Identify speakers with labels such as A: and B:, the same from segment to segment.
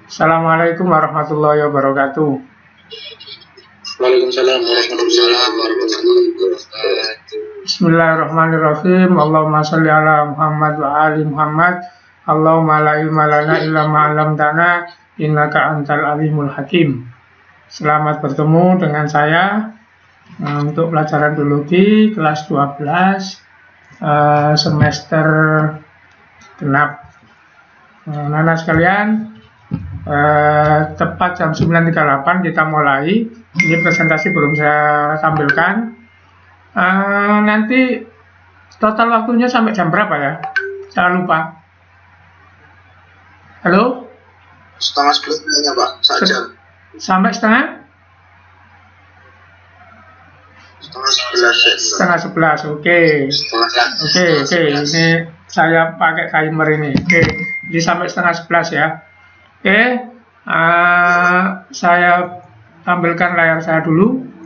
A: Assalamualaikum warahmatullahi wabarakatuh.
B: Waalaikumsalam warahmatullahi wabarakatuh.
A: Bismillahirrahmanirrahim. Allahumma sholli ala Muhammad wa ali Muhammad. Allahumma la ilma lana illa ma 'allamtana innaka antal alimul hakim. Selamat bertemu dengan saya untuk pelajaran biologi kelas 12 semester genap. Anak-anak sekalian, tepat jam 9.38 kita mulai. Ini presentasi belum saya tampilkan. Nanti total waktunya sampai jam berapa ya? Saya lupa. Halo?
B: Setengah 11 Pak, saja.
A: Sampai setengah
B: 11.
A: Setengah 11. Oke. Oke. Ini saya pakai timer ini. Oke. Jadi sampai setengah 11 ya. Oke. Saya tampilkan layar saya dulu.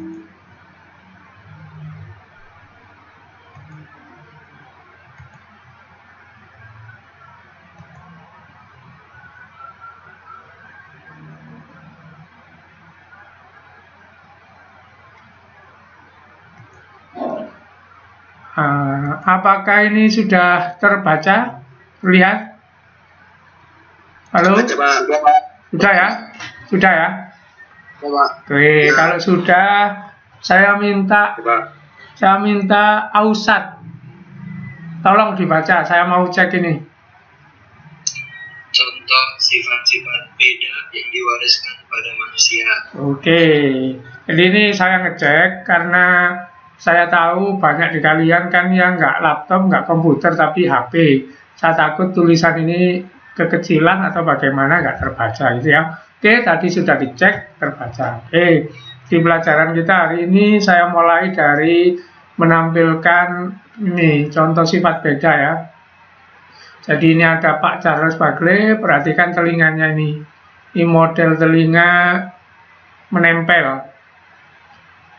A: Apakah ini sudah terbaca? Lihat. Halo? Sudah ya? Sudah ya? Oke, kalau sudah saya minta Ausat. Tolong dibaca, saya mau cek ini.
B: Contoh sifat-sifat beda yang diwariskan pada manusia.
A: Oke. Jadi ini saya ngecek karena saya tahu banyak di kalian kan yang nggak laptop, nggak komputer, tapi HP. Saya takut tulisan ini kekecilan atau bagaimana nggak terbaca gitu ya. Oke, tadi sudah dicek, terbaca. Oke, di pelajaran kita hari ini saya mulai dari menampilkan ini, contoh sifat beda ya. Jadi ini ada Pak Charles Bagley, perhatikan telinganya ini. Ini model telinga menempel.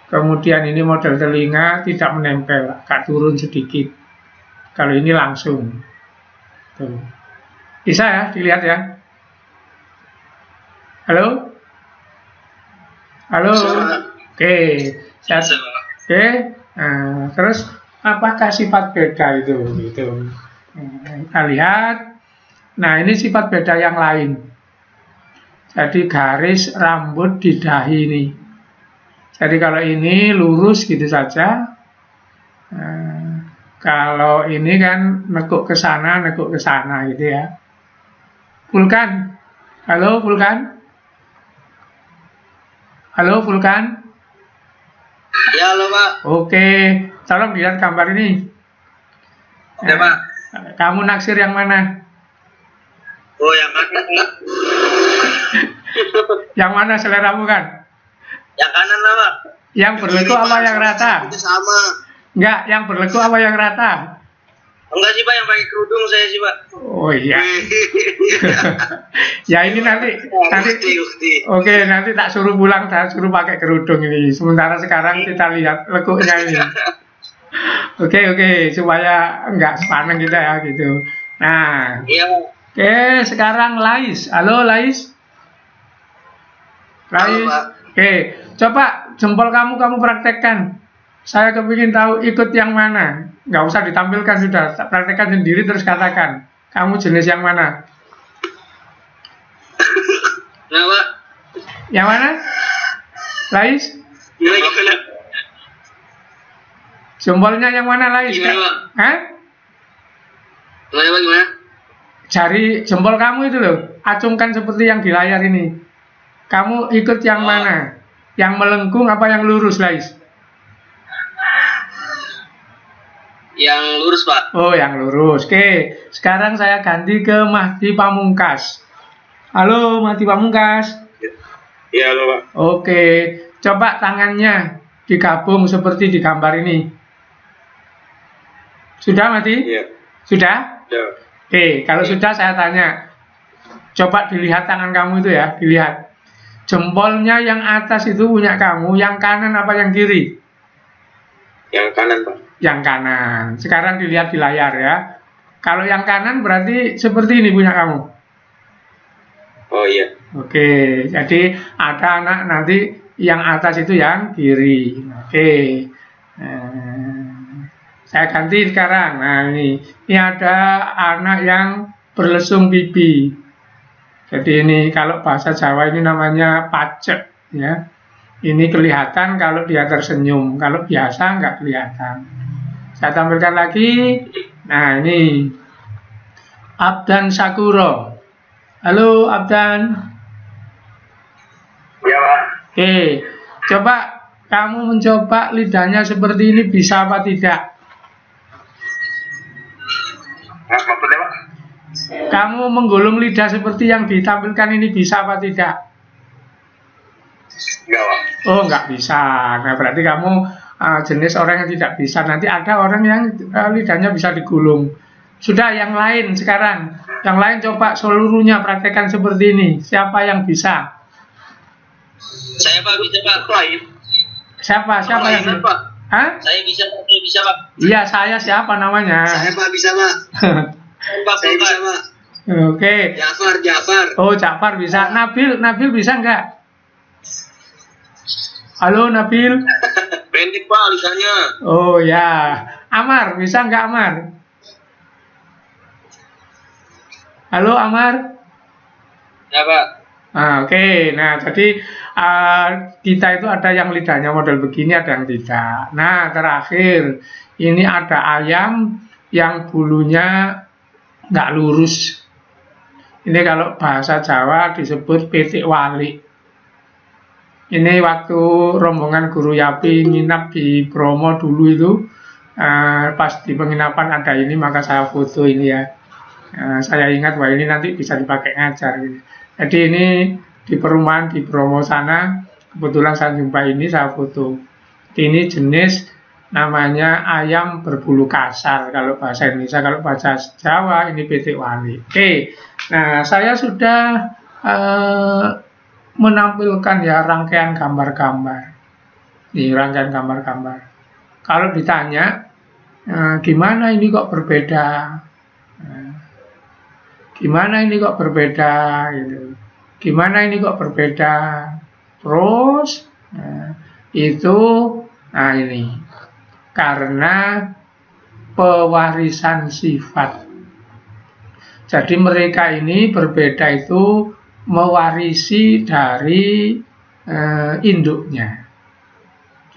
A: Kemudian ini model telinga tidak menempel, agak turun sedikit. Kalau ini langsung. Tuh. Bisa ya, dilihat ya. Halo? Halo? Oke. Oke. Nah, terus apakah sifat beda itu? Gitu. Kita lihat. Nah, ini sifat beda yang lain. Jadi garis rambut di dahi ini. Jadi kalau ini lurus gitu saja. Kalau ini kan nekuk ke sana gitu ya. Vulkan. Halo Vulkan. Halo Vulkan.
B: Ya, halo Pak.
A: Oke, tolong lihat gambar ini.
B: Ya Pak.
A: Kamu naksir yang mana?
B: Oh, yang kanan Pak.
A: Yang mana seleramu kan?
B: Yang kanan lah Pak.
A: Yang berlekuk apa yang rata?
B: Itu sama.
A: Enggak, yang berlekuk apa yang rata?
B: Enggak sih Pak, yang pakai kerudung saya sih Pak.
A: Oh iya. Ya ini nanti. Oke, nanti tak suruh pulang, tak suruh pakai kerudung ini. Sementara sekarang kita lihat lekuknya ini. Oke, supaya enggak sepaneng kita ya gitu. Nah.
B: Iya.
A: Oke, sekarang Lais. Halo Lais. Lais. Oke, coba jempol kamu praktekkan. Saya kepingin tahu ikut yang mana. Nggak usah ditampilkan sudah, praktekkan sendiri terus katakan. Kamu jenis yang mana?
B: Nah, Pak.
A: Yang mana? Lais?
B: Gimana?
A: Jempolnya yang mana Lais?
B: Gimana, Pak?
A: Hah?
B: Gimana?
A: Jari jempol kamu itu loh, acungkan seperti yang di layar ini. Kamu ikut yang mana? Yang melengkung apa yang lurus, Lais?
B: Yang lurus, Pak.
A: Oh, yang lurus. Oke, sekarang saya ganti ke Mahdi Pamungkas. Halo, Mahdi Pamungkas.
B: Iya, halo, Pak.
A: Oke, coba tangannya digabung seperti di gambar ini. Sudah, Mahdi?
B: Iya.
A: Sudah?
B: Ya.
A: Oke, kalau sudah saya tanya. Coba dilihat tangan kamu itu ya, dilihat. Jempolnya yang atas itu punya kamu, yang kanan apa yang kiri?
B: Yang kanan, Pak.
A: Yang kanan. Sekarang dilihat di layar ya. Kalau yang kanan berarti seperti ini punya kamu.
B: Oh iya.
A: Oke, jadi ada anak nanti yang atas itu yang kiri. Oke. Saya ganti sekarang. Nah, ini ada anak yang berlesung pipi. Jadi ini kalau bahasa Jawa ini namanya pacek, ya. Ini kelihatan kalau dia tersenyum, kalau biasa nggak kelihatan. Saya tampilkan lagi. Nah, ini Abdan Sakuro. Halo Abdan.
B: Ya, Pak.
A: Oke, coba kamu mencoba lidahnya seperti ini bisa apa tidak?
B: Maksudnya, Pak?
A: Kamu menggulung lidah seperti yang ditampilkan ini bisa apa tidak?
B: Enggak, Pak.
A: Oh, nggak bisa. Nah, berarti kamu jenis orang yang tidak bisa. Nanti ada orang yang lidahnya bisa digulung. Sudah, yang lain sekarang. Yang lain coba seluruhnya praktekkan seperti ini. Siapa yang bisa?
B: Saya, Pak, bisa, Pak. Lain.
A: Siapa yang bisa?
B: Pak.
A: Hah?
B: Saya bisa, Pak.
A: Iya, saya siapa namanya?
B: Saya, Pak, bisa, Pak. Saya bisa, Pak.
A: Oke.
B: Jafar.
A: Oh, Jafar bisa. Nabil bisa nggak? Halo, Nabil.
B: Pendek, Pak, lidahnya.
A: Oh ya. Amar, bisa nggak Amar? Halo, Amar.
B: Ya, Pak.
A: Oke. Nah, jadi kita itu ada yang lidahnya model begini, ada yang tidak. Nah, terakhir ini ada ayam yang bulunya nggak lurus. Ini kalau bahasa Jawa disebut pitik wali. Ini waktu rombongan Guru Yapi nginap di Bromo dulu itu, pas di penginapan ada ini, maka saya foto ini ya. Saya ingat wah ini nanti bisa dipakai ngajar. Gitu. Jadi ini di perumahan di Bromo sana, kebetulan saya jumpa ini, saya foto. Ini jenis namanya ayam berbulu kasar kalau bahasa Indonesia, kalau bahasa Jawa ini pitik wali. Oke, nah saya sudah menampilkan ya rangkaian gambar-gambar. Nih rangkaian gambar-gambar. Kalau ditanya gimana ini kok berbeda? Gimana ini kok berbeda? Gitu. Gimana ini kok berbeda? Terus itu, nah ini karena pewarisan sifat. Jadi mereka ini berbeda itu mewarisi dari induknya.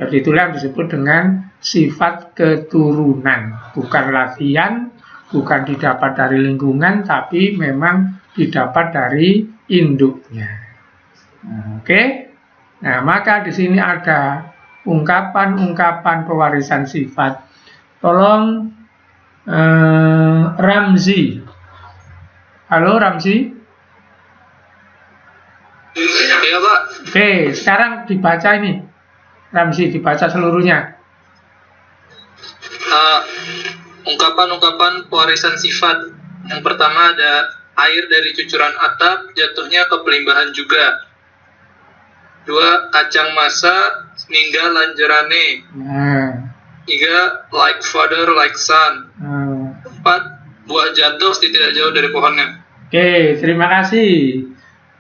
A: Jadi itulah yang disebut dengan sifat keturunan, bukan latihan, bukan didapat dari lingkungan, tapi memang didapat dari induknya. Oke. Nah, maka di sini ada ungkapan-ungkapan pewarisan sifat. Tolong Ramzi. Halo Ramzi.
B: Iya, Pak.
A: Oke, sekarang dibaca ini. Ramzi dibaca seluruhnya.
B: Ungkapan-ungkapan pewarisan sifat. Yang pertama ada air dari cucuran atap jatuhnya ke pelimbahan juga. 2. Kacang masa ninggal lanjerane. 3. Like father like son. 4. Buah jatuh tidak jauh dari pohonnya.
A: Oke, terima kasih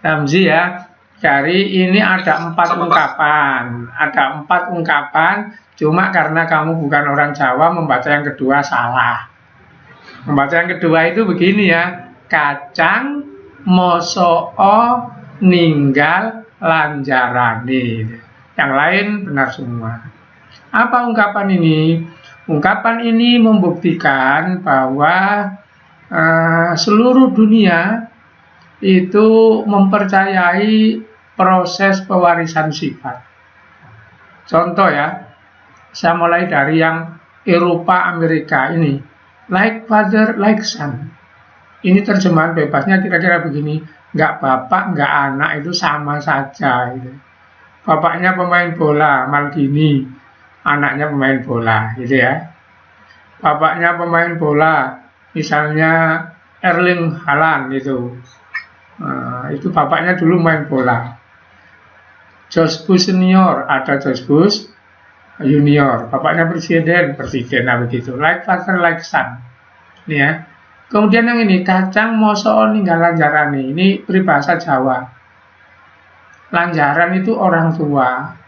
A: Ramzi ya. Jadi ini ada 4 ungkapan. Ada 4 ungkapan. Cuma karena kamu bukan orang Jawa, membaca yang kedua salah. Membaca yang kedua itu begini ya. Kacang moso'o ninggal lanjarane. Yang lain benar semua. Apa ungkapan ini? Ungkapan ini membuktikan bahwa seluruh dunia itu mempercayai proses pewarisan sifat. Contoh ya, saya mulai dari yang Eropa, Amerika ini. Like father, like son. Ini terjemahan bebasnya kira-kira begini. Nggak bapak, nggak anak itu sama saja. Gitu. Bapaknya pemain bola, Maldini. Anaknya pemain bola, gitu ya. Bapaknya pemain bola, misalnya Erling Haaland gitu. Itu bapaknya dulu main bola. George Bush senior, ada George Bush junior, bapaknya presiden, nah begitu. Like father, like son. Ini ya. Kemudian yang ini, kacang moso ninggalan jarane. Ini peribahasa Jawa. Lanjaran itu orang tua.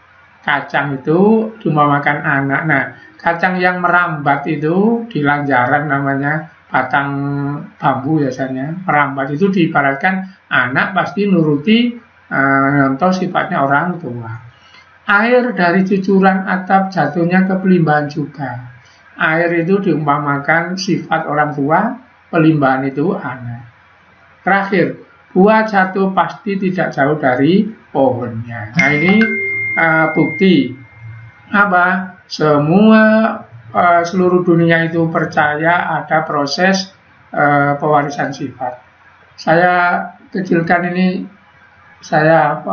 A: Kacang itu diumpamakan anak. Nah, kacang yang merambat itu di lanjaran namanya batang bambu biasanya. Merambat itu diibaratkan anak pasti nuruti contoh sifatnya orang tua. Air dari cucuran atap jatuhnya ke pelimbahan juga. Air itu diumpamakan sifat orang tua, pelimbahan itu anak. Terakhir, buah jatuh pasti tidak jauh dari pohonnya. Nah ini bukti apa? Semua seluruh dunia itu percaya ada proses pewarisan sifat. Saya kecilkan ini, saya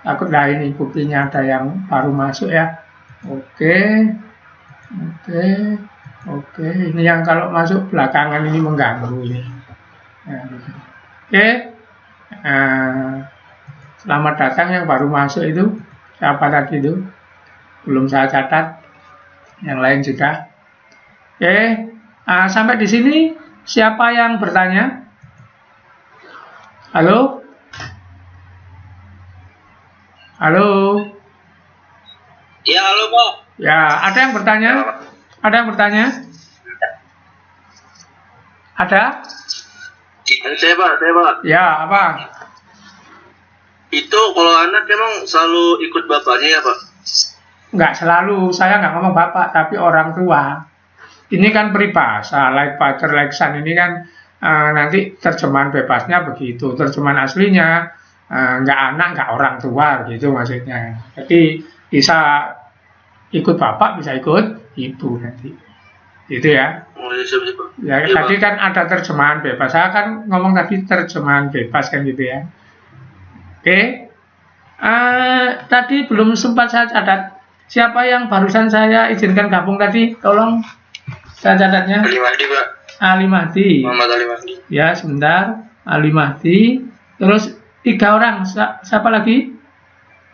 A: takutlah ini buktinya ada yang baru masuk ya. Oke. Ini yang kalau masuk belakangan ini mengganggu ini. Oke. Selamat datang yang baru masuk itu. Siapa tadi itu? Belum saya catat. Yang lain sudah. Oke. Sampai di sini siapa yang bertanya? Halo? Halo?
B: Ya, halo Pak.
A: Ya, ada yang bertanya? Ada yang bertanya? Ada?
B: Saya Pak.
A: Ya, apa?
B: Itu kalau anak emang selalu ikut bapaknya ya Pak?
A: Enggak selalu, saya nggak ngomong bapak, tapi orang tua. Ini kan peribahasa, like father, like son, ini kan nanti terjemahan bebasnya begitu. Terjemahan aslinya, nggak anak, nggak orang tua, gitu maksudnya. Jadi bisa ikut bapak, bisa ikut ibu nanti. Gitu ya. Ya, tadi kan ada terjemahan bebas. Saya kan ngomong tadi terjemahan bebas kan gitu ya. Oke. Tadi belum sempat saya catat. Siapa yang barusan saya izinkan gabung tadi? Tolong saya catatnya.
B: Ali Mahdi, Pak.
A: Ali Mahdi.
B: Muhammad Ali Mahdi.
A: Ya, sebentar. Ali Mahdi. Terus 3 orang. Siapa lagi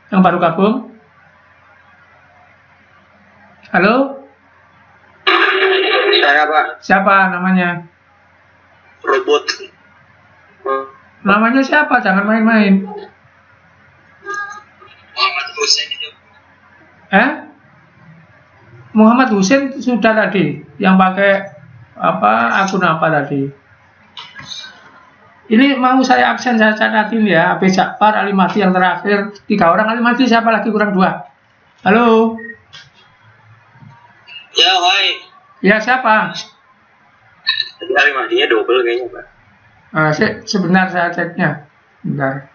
A: yang baru gabung? Halo?
B: Saya Pak.
A: Siapa namanya?
B: Robot.
A: Namanya siapa? Jangan main-main.
B: Muhammad Hussein itu.
A: Muhammad Hussein sudah tadi. Yang pakai akun apa tadi? Ini mau saya absen, saya catatin ya. Abi Ja'far, Ali Mahdi yang terakhir. 3 orang. Ali Mahdi siapa lagi? Kurang 2. Halo?
B: Ya, hai.
A: Ya, siapa?
B: Ali Mahdinya double kayaknya Pak.
A: Sebentar saya ceknya. Bentar.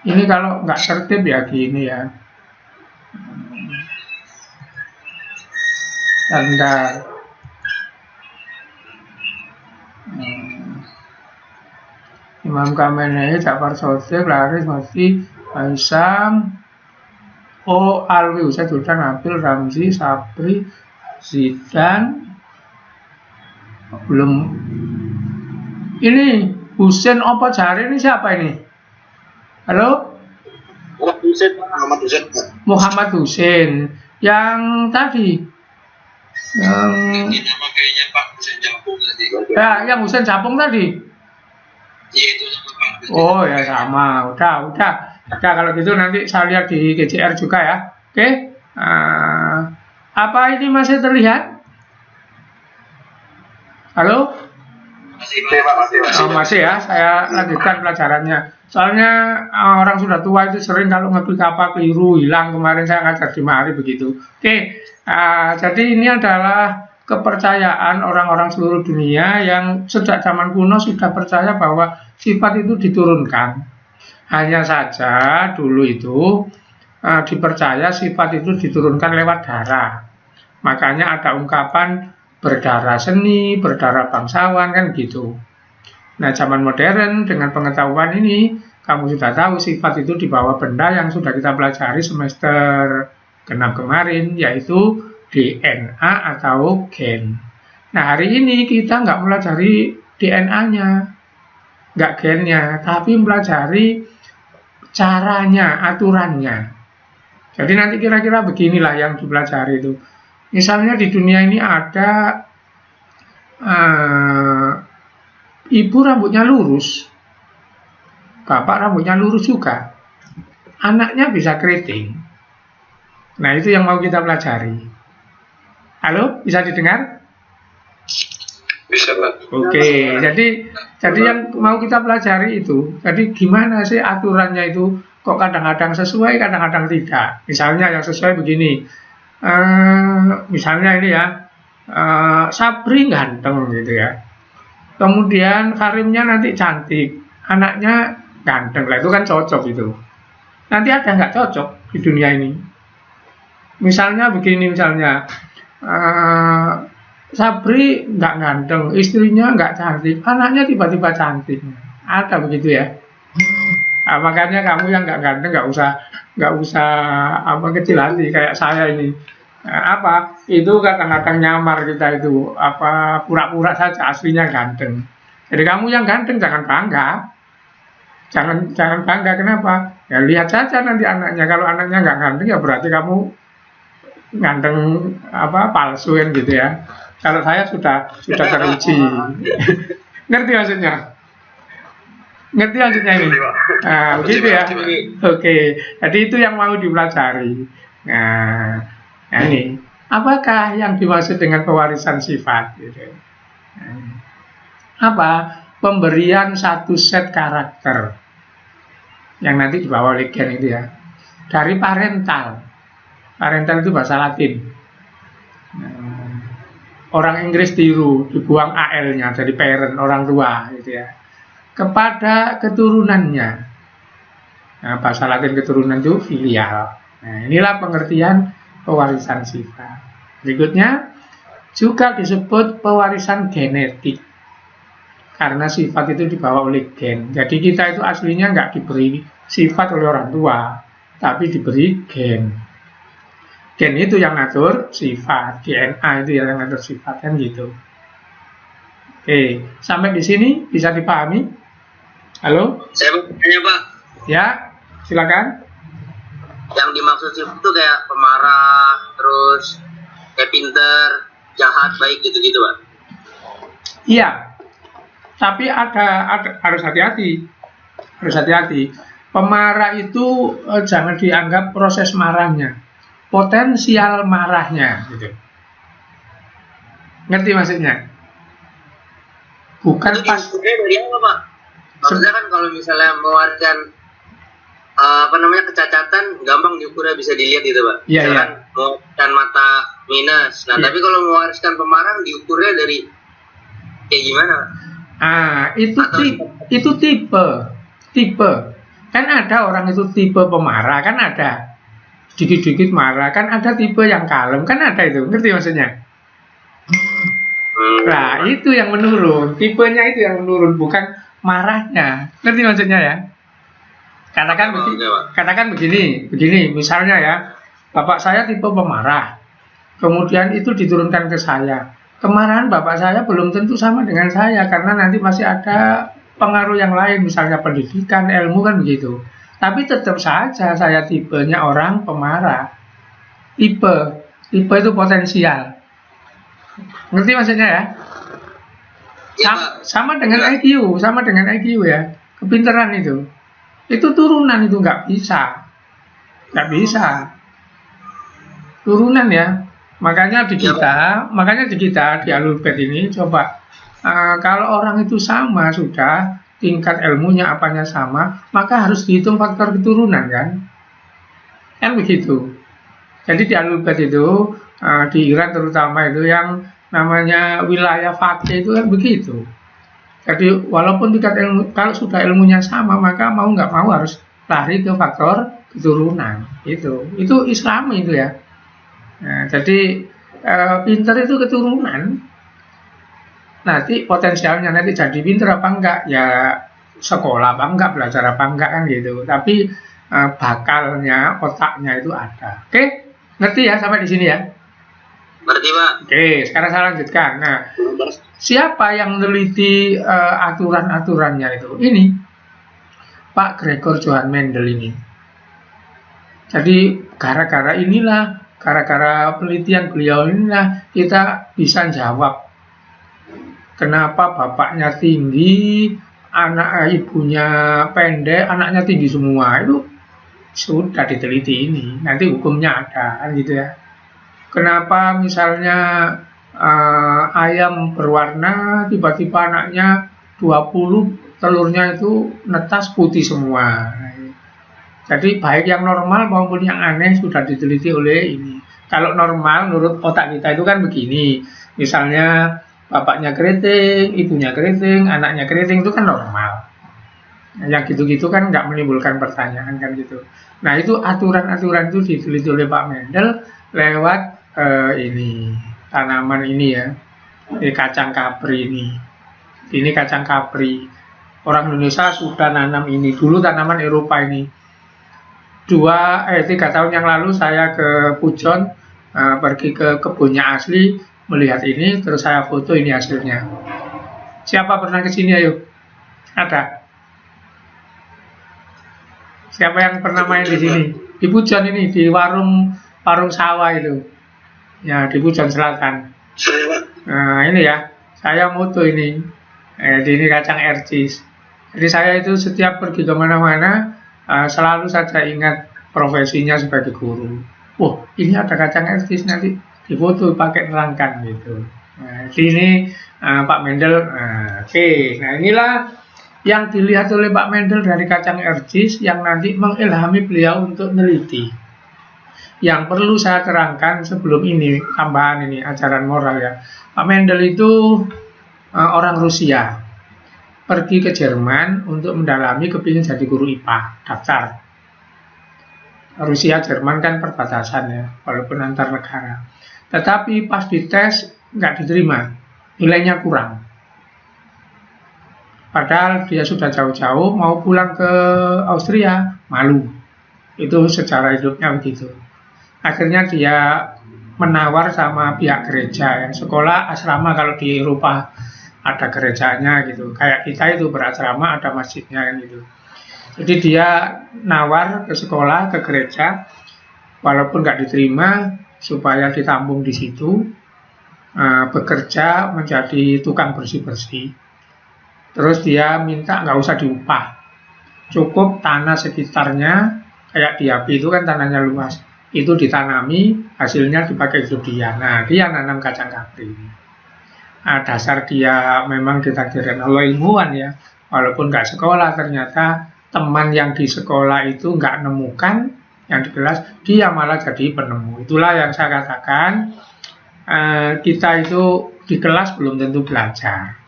A: Ini kalau nggak tertib ya gini ya. Bentar. Imam Khamenei, Ja'far Shadiq, Laris, Masih, Haisam, Alwi, Ustaz Sultan, Nabil, Ramzi, Sabri, Zidan, belum. Ini Husain apa Jari ini siapa ini? Halo?
B: Muhammad Hussein.
A: Muhammad Hussein. Yang tadi.
B: Ini nama kayaknya Pak Hussein Japung tadi.
A: Ya, yang Hussein Japung tadi.
B: Iya, itu sama Pak.
A: Oh ya sama. Udah. Kalau gitu nanti saya lihat di GCR juga ya. Oke. Apa ini masih terlihat? Halo? Masih ya, saya lanjutkan pelajarannya. Soalnya orang sudah tua itu sering kalau ngetik apa keliru, hilang. Kemarin saya ngajar di Mari begitu. Oke, jadi ini adalah kepercayaan orang-orang seluruh dunia yang sejak zaman kuno sudah percaya bahwa sifat itu diturunkan. Hanya saja dulu itu dipercaya sifat itu diturunkan lewat darah. Makanya ada ungkapan berdarah seni, berdarah bangsawan, kan gitu. Nah, zaman modern dengan pengetahuan ini, kamu sudah tahu sifat itu dibawa benda yang sudah kita pelajari semester genap kemarin, yaitu DNA atau gen. Nah, hari ini kita nggak pelajari DNA-nya, nggak gennya, tapi pelajari caranya, aturannya. Jadi nanti kira-kira beginilah yang dipelajari itu. Misalnya di dunia ini ada ibu rambutnya lurus, bapak rambutnya lurus juga, anaknya bisa keriting. Nah, itu yang mau kita pelajari. Halo, bisa didengar?
B: Bisa, Pak.
A: Oke, jadi yang mau kita pelajari itu, jadi gimana sih aturannya itu, kok kadang-kadang sesuai, kadang-kadang tidak. Misalnya yang sesuai begini, misalnya ini ya, Sabri ganteng gitu ya. Kemudian Karimnya nanti cantik, anaknya ganteng, lah itu kan cocok itu. Nanti ada nggak cocok di dunia ini? Misalnya begini, misalnya Sabri nggak ganteng, istrinya nggak cantik, anaknya tiba-tiba cantik. Ada begitu ya? Nah, makanya kamu yang nggak ganteng nggak usah apa kecil hati kayak saya ini. Apa itu kadang-kadang nyamar kita itu apa pura-pura saja aslinya ganteng. Jadi kamu yang ganteng jangan bangga, jangan bangga. Kenapa? Ya lihat saja nanti anaknya. Kalau anaknya nggak ganteng ya berarti kamu ganteng apa palsu kan gitu ya. Kalau saya sudah teruji. Ngerti maksudnya? Ngerti maksudnya ini? Nah, begitu ya. Oke, jadi itu yang mau dipelajari. Nah, ini apakah yang dimaksud dengan pewarisan sifat? Gitu. Apa? Pemberian satu set karakter yang nanti dibawa oleh gen itu ya. Dari parental. Parental itu bahasa Latin. Orang Inggris tiru, dibuang AL-nya jadi parent, orang tua gitu ya. Kepada keturunannya. Nah, bahasa Latin keturunan itu filial. Nah, inilah pengertian pewarisan sifat. Berikutnya juga disebut pewarisan genetik. Karena sifat itu dibawa oleh gen. Jadi kita itu aslinya nggak diberi sifat oleh orang tua, tapi diberi gen. Gen itu yang ngatur sifat, DNA itu yang ngatur sifat kan gitu. Oke, sampai di sini bisa dipahami? Halo?
C: Saya mau tanya, Pak.
A: Ya, silakan.
C: Yang dimaksud sifat itu kayak pemarah, terus kayak pinter, jahat, baik gitu-gitu, Pak.
A: Iya. Tapi ada harus hati-hati. Harus hati-hati. Pemarah itu jangan dianggap proses marahnya, potensial marahnya gitu. Ngerti maksudnya? Bukan
C: Itu
A: pas
C: diukurnya dari apa, Pak? Maksudnya kan kalau misalnya mewariskan kecacatan, gampang diukurnya bisa dilihat gitu, Pak.
A: Iya,
C: Misalkan mewariskan mata minus. Nah,
A: Iya.
C: tapi kalau mewariskan pemarah diukurnya dari kayak gimana, Pak?
A: Itu tipe. Kan ada orang itu tipe pemarah, kan ada. Dikit-dikit marah, kan ada tipe yang kalem, kan ada itu. Ngerti maksudnya? Nah, itu yang menurun. Tipenya itu yang menurun, bukan marahnya. Ngerti maksudnya ya? Katakan begini, misalnya ya, bapak saya tipe pemarah. Kemudian itu diturunkan ke saya. Kemarahan bapak saya belum tentu sama dengan saya karena nanti masih ada pengaruh yang lain, misalnya pendidikan, ilmu kan begitu. Tapi tetap saja saya tipenya orang pemarah. Tipe itu potensial. Ngerti maksudnya ya? Sama dengan IQ ya. Kepintaran itu turunan, itu nggak bisa. Turunan ya. Makanya di kita di Alulbet ini coba kalau orang itu sama sudah tingkat ilmunya apanya sama, maka harus dihitung faktor keturunan kan begitu. Jadi di Alulbet itu di Iran terutama itu yang namanya wilayah fakih itu kan begitu. Jadi walaupun tingkat ilmu, kalau sudah ilmunya sama, maka mau nggak mau harus lari ke faktor keturunan. Itu Islami itu ya. Nah, jadi pinter itu keturunan. Nanti potensialnya nanti jadi pinter apa enggak, ya sekolah apa enggak, belajar apa enggak kan gitu. Tapi bakalnya, otaknya itu ada. Oke, ngerti ya sampai di sini ya?
C: Berarti, Pak.
A: Oke, sekarang saya lanjutkan. Nah, siapa yang meneliti aturan-aturannya itu? Ini Pak Gregor Johann Mendel ini. Jadi gara-gara penelitian beliau inilah kita bisa jawab kenapa bapaknya tinggi, ibunya pendek, anaknya tinggi semua, itu sudah diteliti ini. Nanti hukumnya ada, kan gitu ya. Kenapa misalnya ayam berwarna, tiba-tiba anaknya 20, telurnya itu netas putih semua. Jadi baik yang normal maupun yang aneh sudah diteliti oleh ini. Kalau normal menurut otak kita itu kan begini. Misalnya bapaknya keriting, ibunya keriting, anaknya keriting, itu kan normal. Yang gitu-gitu kan nggak menimbulkan pertanyaan kan gitu. Nah itu aturan-aturan itu diteliti oleh Pak Mendel lewat ini tanaman ini ya, ini kacang kapri ini. Ini kacang kapri. Orang Indonesia sudah nanam ini. Dulu tanaman Eropa ini. 3 tahun yang lalu saya ke Pujon, pergi ke kebunnya asli, melihat ini, terus saya foto ini hasilnya. Siapa pernah ke sini ayo? Ada? Siapa yang pernah main di sini? Di Pujon ini, di warung sawah itu. Ya, di Pujon Selatan. Nah, ini ya, saya foto ini. Ini kacang ercis. Jadi saya itu setiap pergi kemana-mana, selalu saja ingat profesinya sebagai guru. Wah, ini ada kacang ercis, nanti difoto pakai nerangkan gitu. Nah, ini Pak Mendel. Oke. Nah inilah yang dilihat oleh Pak Mendel dari kacang ercis yang nanti mengilhami beliau untuk meneliti. Yang perlu saya terangkan sebelum ini, tambahan ini ajaran moral ya. Pak Mendel itu orang Rusia, pergi ke Jerman untuk mendalami, kepingin jadi guru IPA, daftar. Rusia Jerman kan perbatasan ya, walaupun antar negara. Tetapi pas dites nggak diterima, nilainya kurang. Padahal dia sudah jauh-jauh mau pulang ke Austria, malu. Itu sejarah hidupnya begitu. Akhirnya dia menawar sama pihak gereja ya, sekolah asrama kalau di Eropa ada gerejanya gitu. Kayak kita itu berasrama ada masjidnya kan gitu. Jadi dia nawar ke sekolah, ke gereja, walaupun nggak diterima, supaya ditampung di situ, bekerja menjadi tukang bersih-bersih. Terus dia minta nggak usah diupah, cukup tanah sekitarnya, kayak di Yapi itu kan tanahnya luas, itu ditanami, hasilnya dipakai hidup dia. Nah, dia nanam kacang kapri. Dasar dia memang ditakdirkan Allah ilmuwan ya, walaupun nggak sekolah, ternyata teman yang di sekolah itu nggak nemukan, yang di kelas dia malah jadi penemu. Itulah yang saya katakan, kita itu di kelas belum tentu belajar,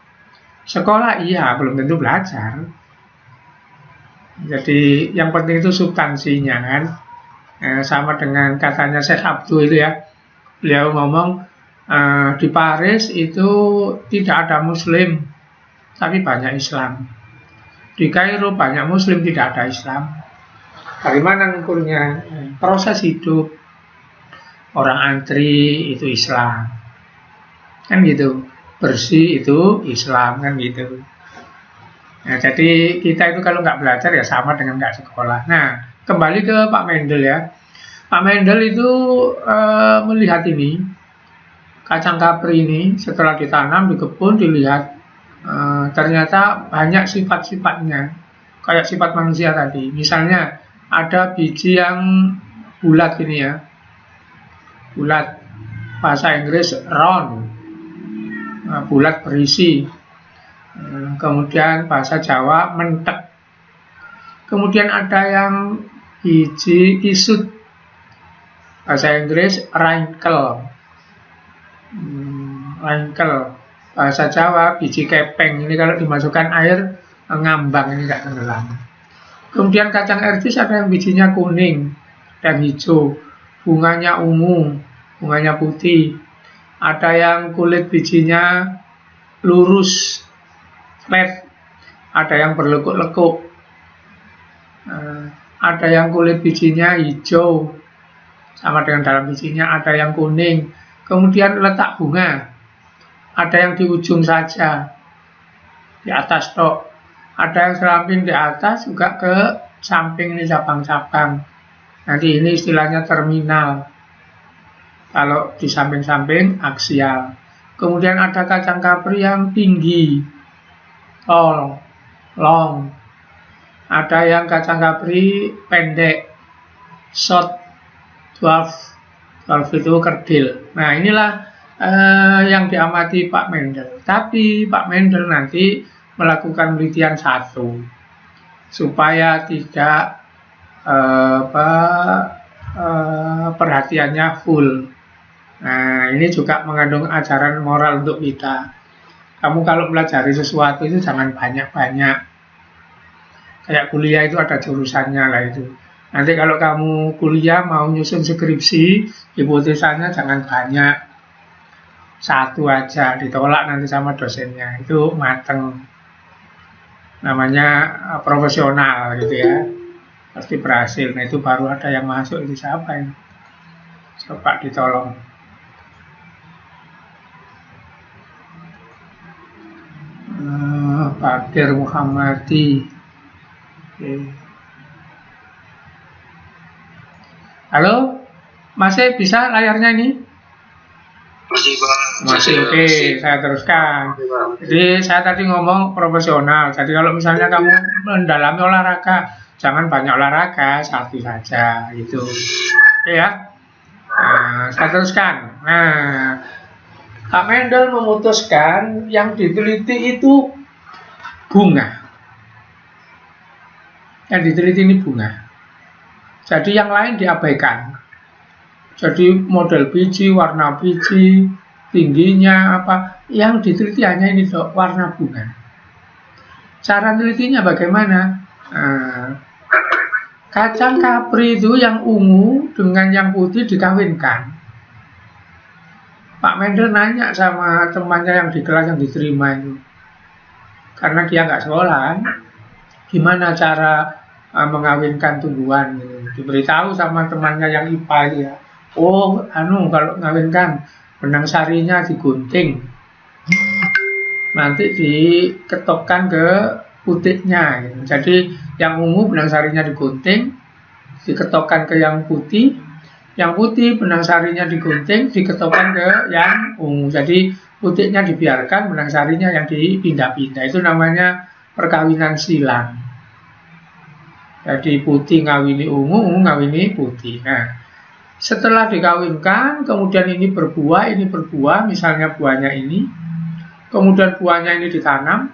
A: sekolah iya belum tentu belajar. Jadi yang penting itu substansinya kan. Sama dengan katanya Syekh Abdul itu ya, beliau ngomong di Paris itu tidak ada Muslim tapi banyak Islam, di Kairo banyak Muslim tidak ada Islam. Dari mana ngukurnya? Proses hidup orang antri itu Islam kan gitu, bersih itu Islam kan gitu. Nah, jadi kita itu kalau nggak belajar ya sama dengan nggak sekolah. Nah, kembali ke Pak Mendel ya. Pak Mendel itu melihat ini kacang kapri ini setelah ditanam di kebun, dilihat ternyata banyak sifat-sifatnya kayak sifat manusia tadi. Misalnya ada biji yang bulat ini ya, bulat, bahasa Inggris round, bulat berisi. Kemudian bahasa Jawa mentek. Kemudian ada yang biji isut, bahasa Inggris wrinkle. Wrinkle, bahasa Jawa biji kepeng. Ini kalau dimasukkan air ngambang, ini nggak tenggelam. Kemudian kacang ercis ada yang bijinya kuning dan hijau, bunganya ungu, bunganya putih. Ada yang kulit bijinya lurus, flat, ada yang berlekuk-lekuk, ada yang kulit bijinya hijau, sama dengan dalam bijinya, ada yang kuning. Kemudian letak bunga, ada yang di ujung saja, di atas tok, ada yang seramping di atas, juga ke samping ini cabang-cabang. Nanti ini istilahnya terminal. Kalau di samping-samping aksial. Kemudian ada kacang kapri yang tinggi, tol. long. Ada yang kacang kapri pendek, short, dwarf. Dwarf itu kerdil. Nah, inilah yang diamati Pak Mendel. Tapi Pak Mendel nanti melakukan penelitian satu supaya tidak perhatiannya full. Nah, ini juga mengandung ajaran moral untuk kita. Kamu kalau pelajari sesuatu itu jangan banyak-banyak. Kayak kuliah itu ada jurusannya lah itu. Nanti kalau kamu kuliah mau nyusun skripsi, hipotesanya jangan banyak. Satu aja, ditolak nanti sama dosennya. Itu mateng. Namanya profesional gitu ya. Pasti berhasil. Nah, itu baru ada yang masuk. Itu siapa ini? Coba ditolong. Bakir Muhammadi. Halo, masih bisa layarnya ini?
C: Masih Bang.
A: Masih oke, saya teruskan. Jadi saya tadi ngomong profesional. Jadi kalau misalnya kamu mendalami olahraga, jangan banyak olahraga, satu saja gitu. Oke ya. Nah, saya teruskan. Nah, Pak Mendel memutuskan yang diteliti itu bunga. Yang diteliti ini bunga. Jadi yang lain diabaikan. Jadi model biji, warna biji, tingginya apa, yang diteliti hanya ini dok, warna bunga. Cara telitinya bagaimana? Kacang kapri itu yang ungu dengan yang putih dikawinkan. Pak Mendel nanya sama temannya yang di kelas yang diterima itu, karena dia nggak sekolah kan, gimana cara mengawinkan tumbuhan gitu. Diberitahu sama temannya yang IPA itu ya, oh kalau ngawinkan benang sarinya digunting, nanti diketokkan ke putihnya gitu. Jadi yang ungu benang sarinya digunting, diketokkan ke yang putih benang sarinya digunting, diketokkan ke yang ungu. Jadi putihnya dibiarkan, benang sarinya yang dipindah-pindah. Itu namanya perkawinan silang. Jadi putih ngawini ungu, ungu ngawini putih. Nah, setelah dikawinkan, kemudian ini berbuah, misalnya buahnya ini, kemudian buahnya ini ditanam,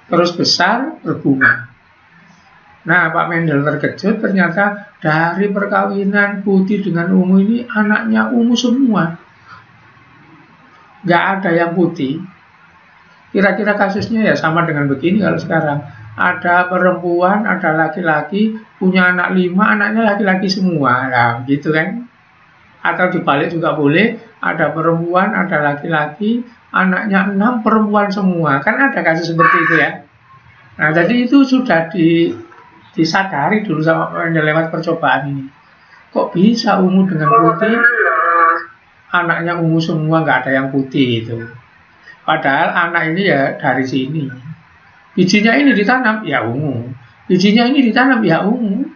A: terus besar, berbunga. Nah, Pak Mendel terkejut, ternyata dari perkawinan putih dengan ungu ini, anaknya ungu semua. Nggak ada yang putih. Kira-kira kasusnya ya sama dengan begini kalau sekarang. Ada perempuan, ada laki-laki, punya anak 5, anaknya laki-laki semua. Nah, gitu kan. Atau dibalik juga boleh, ada perempuan, ada laki-laki, anaknya 6, perempuan semua. Kan ada kasus seperti itu ya. Nah, jadi itu sudah disadari dulu sama lewat percobaan ini. Kok bisa ungu dengan putih, anaknya ungu semua, nggak ada yang putih itu. Padahal anak ini ya dari sini. Bijinya ini ditanam, ya ungu. Bijinya ini ditanam, ya ungu.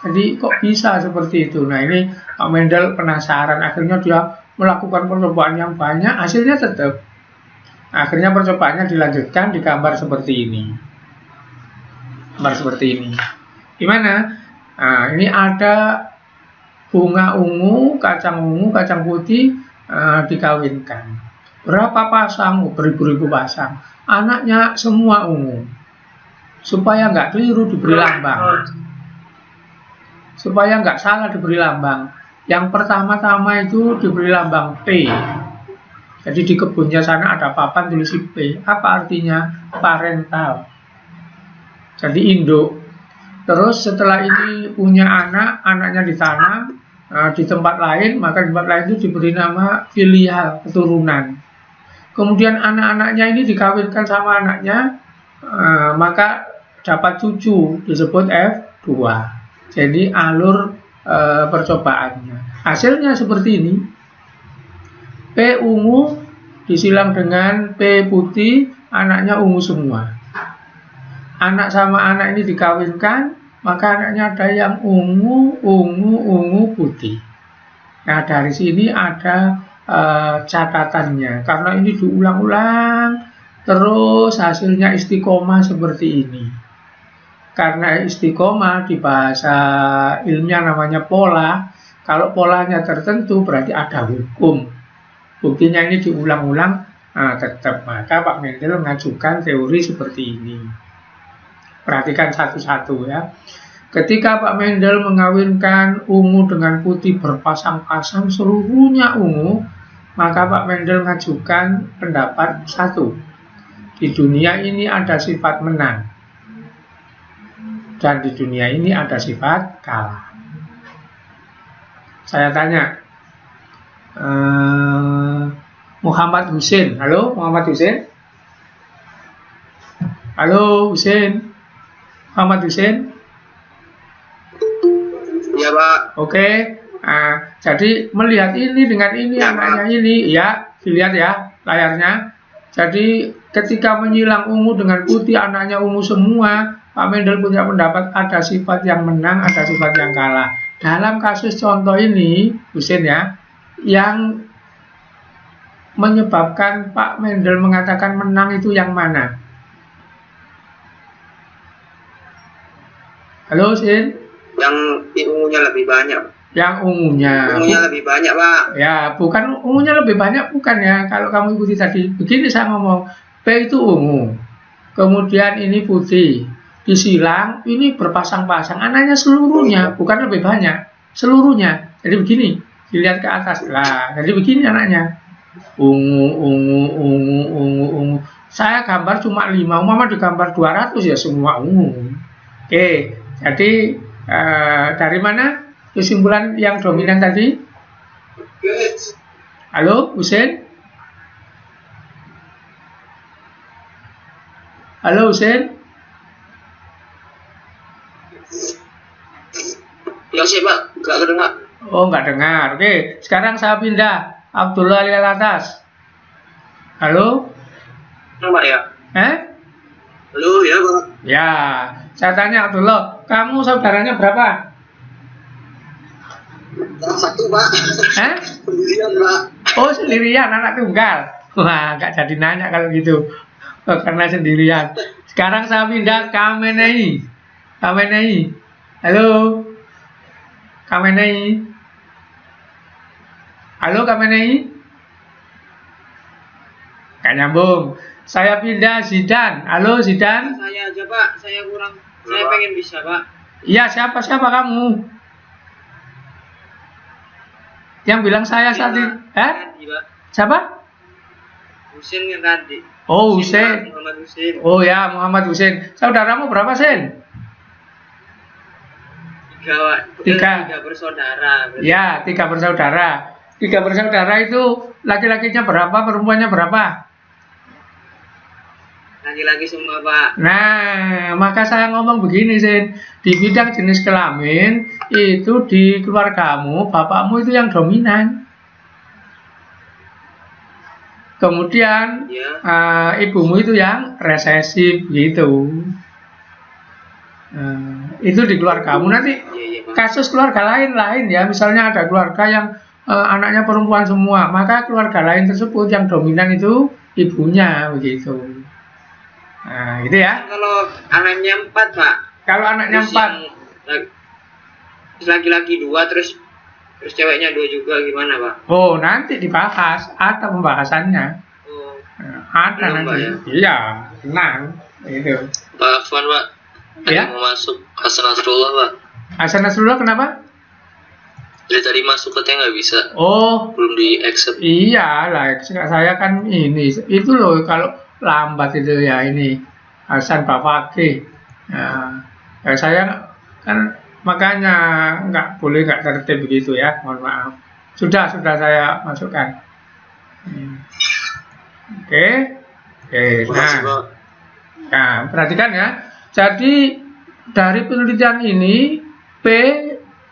A: Jadi kok bisa seperti itu? Nah, ini Pak Mendel penasaran. Akhirnya dia melakukan percobaan yang banyak, hasilnya tetap. Akhirnya percobaannya dilanjutkan di gambar seperti ini. Gambar seperti ini. Gimana? Nah, ini ada bunga ungu, kacang putih dikawinkan. Berapa pasang? Beribu-ribu pasang. Anaknya semua ungu. Supaya nggak keliru diberi lambang. Supaya nggak salah diberi lambang. Yang pertama-tama itu diberi lambang P. Jadi di kebunnya sana ada papan tulis P. Apa artinya? Parental. Jadi induk. Terus setelah ini punya anak, anaknya ditanam di tempat lain, maka di tempat lain itu diberi nama filial, keturunan. Kemudian anak-anaknya ini dikawinkan sama anaknya, maka dapat cucu, disebut F2. Jadi alur percobaannya. Hasilnya seperti ini. P ungu disilang dengan P putih, anaknya ungu semua. Anak sama anak ini dikawinkan, maka anaknya ada yang ungu putih. Nah, dari sini ada catatannya, karena ini diulang-ulang terus hasilnya istiqomah seperti ini. Karena istiqomah di bahasa ilmiah namanya pola. Kalau polanya tertentu berarti ada hukum. Buktinya ini diulang-ulang, tetap. Maka Pak Mendel mengajukan teori seperti ini. Perhatikan satu-satu ya. Ketika Pak Mendel mengawinkan ungu dengan putih berpasang-pasang seluruhnya ungu, maka Pak Mendel mengajukan pendapat satu. Di dunia ini ada sifat menang. Dan di dunia ini ada sifat kalah. Saya tanya, Muhammad Husin. Halo, Muhammad Husin? Halo, Husin? Muhammad Husin?
C: Iya, Pak.
A: Oke. Jadi melihat ini dengan ini,
C: Ya,
A: anaknya ini, ya, dilihat ya layarnya. Jadi ketika menyilang ungu dengan putih, anaknya ungu semua, Pak Mendel punya pendapat ada sifat yang menang, ada sifat yang kalah. Dalam kasus contoh ini, Husin ya, yang menyebabkan Pak Mendel mengatakan menang itu yang mana? Halo, Husin?
C: Yang ungunya lebih banyak.
A: Yang ungunya.
C: Ungunya lebih banyak, Pak.
A: Ya, bukan ungunya lebih banyak, bukan ya. Kalau kamu ikuti tadi, begini saya ngomong, P itu ungu, kemudian ini putih, disilang, ini berpasang-pasang, anaknya seluruhnya, bukan lebih banyak, seluruhnya. Jadi begini, dilihat ke atas, lah, jadi begini anaknya, ungu, ungu, ungu, ungu, ungu. Saya gambar cuma 5, umpama digambar 200 ya semua ungu. Oke, jadi dari mana kesimpulan yang dominan tadi? Halo, Husin? Halo, Husin?
C: Ya sih, Pak. Nggak kedengar.
A: Oh, nggak dengar. Oke, sekarang saya pindah. Abdullah lihat atas. Halo?
C: Pak ya? Halo, ya, Pak.
A: Ya, saya tanya Abdullah, kamu saudaranya berapa?
C: Satu, Pak. Sendirian, Pak.
A: Oh, sendirian, anak tunggal. Wah, nggak jadi nanya kalau gitu. Karena sendirian. Sekarang saya pindah Khamenei. Khamenei. Halo? Khamenei. Halo, Khamenei? Nggak nyambung. Saya pindah Zidan. Halo, Zidan?
C: Saya aja, Pak. Saya kurang. Saya pengen bisa, Pak.
A: Iya, siapa kamu? Yang bilang saya tadi,
C: Tadi, Pak.
A: Siapa?
C: Husin yang tadi.
A: Oh, Husin.
C: Muhammad Husin.
A: Oh ya, Muhammad Husin. Saudaramu berapa, Sen?
C: 3, Pak.
A: Tiga.
C: 3 bersaudara.
A: Ya, 3 bersaudara. 3 bersaudara itu laki-lakinya berapa, perempuannya berapa?
C: Laki-laki semua, Pak.
A: Nah, maka saya ngomong begini, Sen. Di bidang jenis kelamin, itu di keluargamu, bapakmu itu yang dominan. Kemudian
C: Ya.
A: ibumu itu yang resesif gitu. Itu di keluargamu. Nanti
C: Iya, Pak.
A: kasus keluarga lain ya. Misalnya ada keluarga yang anaknya perempuan semua, maka keluarga lain tersebut yang dominan itu ibunya begitu. Nah, gitu ya.
C: Kalau anaknya 4, Pak.
A: Kalau anaknya
C: Terus
A: 4,
C: laki-laki 2, terus ceweknya 2 juga gimana, Pak?
A: oh nanti dibahas, ada pembahasannya.
C: Oh,
A: Ada
C: belum,
A: nanti.
C: Pak, ya?
A: Iya, tenang. Gitu.
B: Pak Afwan, Pak.
A: Ya.
B: Mau masuk Hasan Nasrullah, Pak.
A: Hasan Nasrullah kenapa?
B: Dari tadi masuk katanya nggak bisa.
A: Oh,
B: Belum di accept.
A: iya lah. Saya kan ini. Itu loh kalau lambat itu ya ini. Hasan Bafaki. Nah, ya saya kan makanya nggak boleh nggak tertib begitu ya. Mohon maaf. Sudah saya masukkan. Oke.
B: Terima kasih,
A: Nah.
B: Pak.
A: Nah, perhatikan ya. Jadi dari penelitian ini P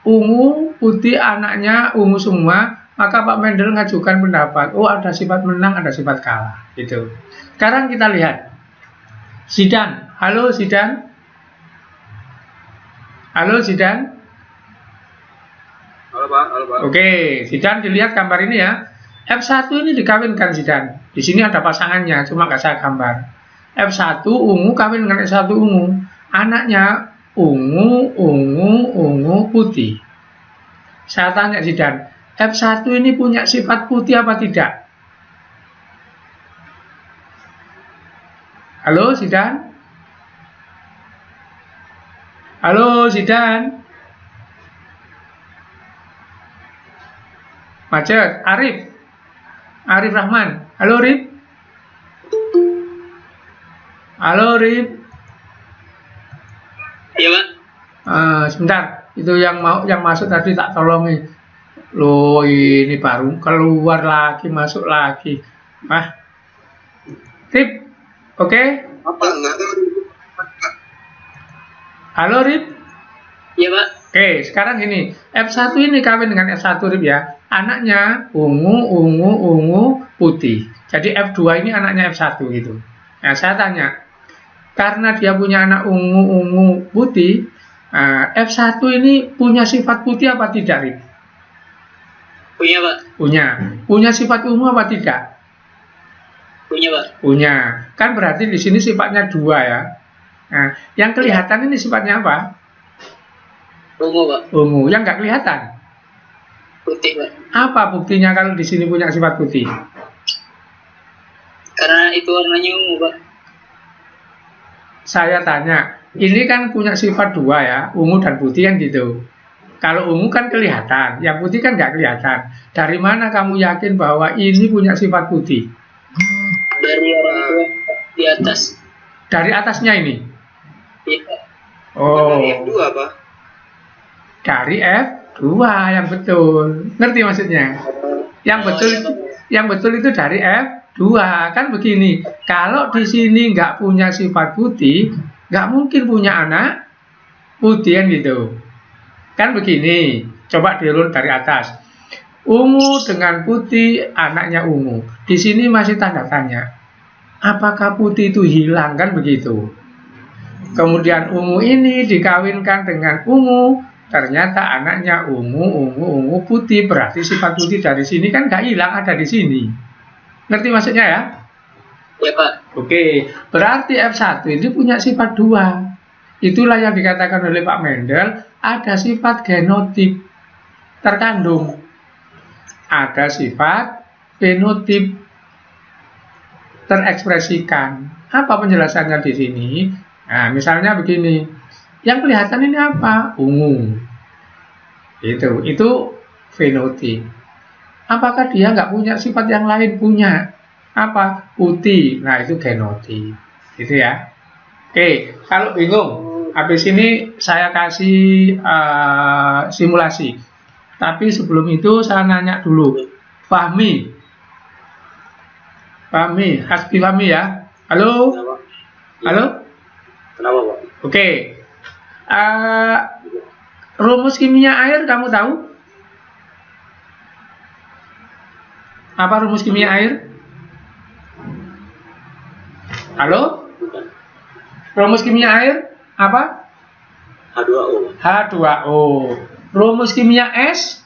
A: ungu, putih anaknya ungu semua, maka Pak Mendel ngajukan pendapat, oh ada sifat menang, ada sifat kalah, gitu. Sekarang kita lihat Zidan. Halo Zidan. Halo Zidan.
C: halo, Pak. Halo, Pak.
A: Oke, Zidan dilihat gambar ini ya. F1 ini dikawinkan Zidan. Di sini ada pasangannya, cuma nggak saya gambar. F1 ungu kawin dengan F1 ungu. Anaknya ungu putih. Saya tanya Zidan, F1 ini punya sifat putih apa tidak? Halo Zidan? Halo Zidan? Macet, Arif Rahman. Halo Rif. Halo Rif.
C: Iya Pak.
A: Sebentar, itu yang masuk tadi tak tolongi. Loh ini baru keluar lagi, masuk lagi. Rif, oke? Halo Rif.
C: Iya Pak.
A: Oke, sekarang gini, F1 ini kawin dengan F1 Rif ya. Anaknya ungu putih. Jadi F2 ini anaknya F1 gitu. Nah, saya tanya, karena dia punya anak ungu putih, F1 ini punya sifat putih apa tidak, Rif?
C: Punya Pak.
A: Punya. Punya sifat ungu apa tidak?
C: Punya Pak.
A: Punya. Kan berarti di sini sifatnya 2 ya. Nah, yang kelihatan ini sifatnya apa?
C: Ungu Pak.
A: Ungu. Yang nggak kelihatan?
C: Putih Pak.
A: Apa buktinya kalau di sini punya sifat putih?
C: Karena itu warnanya ungu Pak.
A: Saya tanya, ini kan punya sifat 2 ya, ungu dan putih kan gitu. Kalau ungu kan kelihatan, yang putih kan nggak kelihatan. Dari mana kamu yakin bahwa ini punya sifat putih?
C: Dari orang tua di atas.
A: Dari atasnya ini?
C: Iya.
A: Oh.
C: Dari F2 Pak.
A: Dari F2 yang betul. Ngerti maksudnya? Yang betul itu dari F2. Kan begini, kalau di sini nggak punya sifat putih, nggak mungkin punya anak putih kan gitu. Kan begini, coba dirun dari atas. Ungu dengan putih, anaknya ungu. Di sini masih tanda tanya. Apakah putih itu hilang kan begitu? Kemudian ungu ini dikawinkan dengan ungu, ternyata anaknya ungu putih, berarti sifat putih dari sini kan nggak hilang, ada di sini. Ngerti maksudnya ya?
C: Ya Pak.
A: Oke, berarti F1 ini punya sifat 2. Itulah yang dikatakan oleh Pak Mendel, ada sifat genotip terkandung. Ada sifat fenotip terekspresikan. Apa penjelasannya di sini? Nah, misalnya begini. Yang kelihatan ini apa? Ungu. Itu fenotip. Apakah dia nggak punya sifat yang lain? Punya. Apa? Putih. Nah, itu genotip. Gitu ya. Oke, kalau bingung, habis ini saya kasih simulasi. Tapi sebelum itu saya nanya dulu. Fahmi, Hasbi Fahmi ya. Halo? Halo?
C: Kenapa Pak?
A: Oke. Rumus kimia air kamu tahu? Apa rumus kimia air? Halo? Rumus kimia air apa?
C: H2O.
A: H2O. Rumus kimia es?